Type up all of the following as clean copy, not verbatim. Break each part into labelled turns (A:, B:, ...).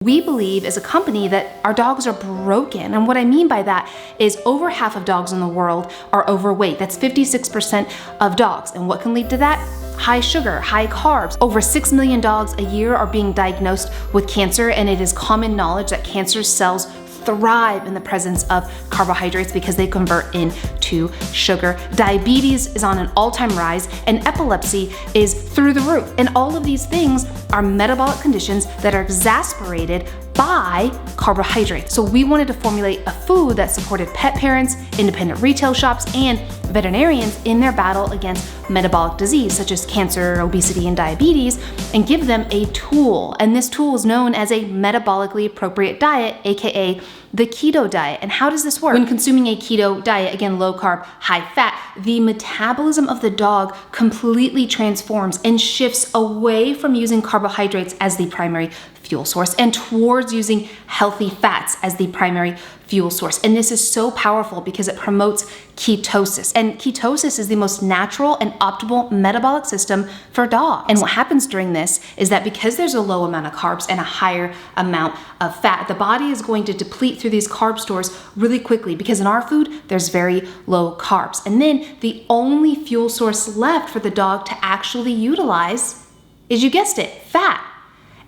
A: We believe as a company that our dogs are broken. And what I mean by that is over half of dogs in the world are overweight. That's 56% of dogs. And what can lead to that? High sugar, high carbs. Over 6 million dogs a year are being diagnosed with cancer, and it is common knowledge that cancer cells thrive in the presence of carbohydrates because they convert into sugar. Diabetes is on an all-time rise, and epilepsy is through the roof. And all of these things are metabolic conditions that are exacerbated by carbohydrates. So we wanted to formulate a food that supported pet parents, independent retail shops, and veterinarians in their battle against metabolic disease such as cancer, obesity, and diabetes, and give them a tool. And this tool is known as a metabolically appropriate diet, aka the keto diet. And how does this work? When consuming a keto diet, again, low carb, high fat, the metabolism of the dog completely transforms and shifts away from using carbohydrates as the primary fuel source and towards using healthy fats as the primary fuel source. And this is so powerful because it promotes ketosis. And ketosis is the most natural and optimal metabolic system for dogs. And what happens during this is that because there's a low amount of carbs and a higher amount of fat, the body is going to deplete through these carb stores really quickly because in our food, there's very low carbs. And then the only fuel source left for the dog to actually utilize is, you guessed it, fat.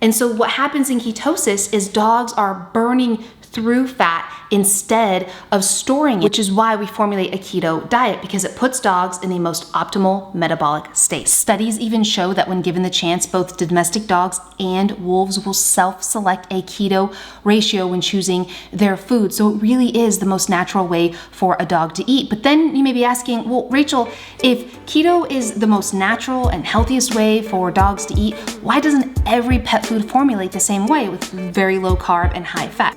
A: And so what happens in ketosis is dogs are burning through fat instead of storing it, which is why we formulate a keto diet, because it puts dogs in the most optimal metabolic state. Studies even show that when given the chance, both domestic dogs and wolves will self-select a keto ratio when choosing their food. So it really is the most natural way for a dog to eat. But then you may be asking, well, Rachel, if keto is the most natural and healthiest way for dogs to eat, why doesn't every pet food formulate the same way with very low carb and high fat?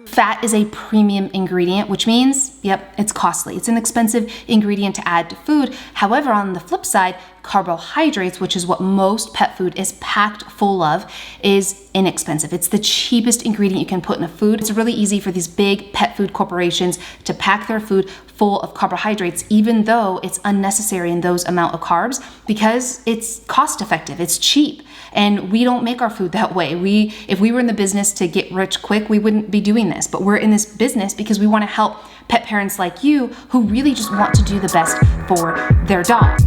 A: Fat is a premium ingredient, which means, yep, it's costly. It's an expensive ingredient to add to food. However, on the flip side, carbohydrates, which is what most pet food is packed full of, is inexpensive. It's the cheapest ingredient you can put in a food. It's really easy for these big pet food corporations to pack their food full of carbohydrates, even though it's unnecessary in those amount of carbs, because it's cost effective, it's cheap. And we don't make our food that way. If we were in the business to get rich quick, we wouldn't be doing this. But we're in this business because we want to help pet parents like you who really just want to do the best for their dog.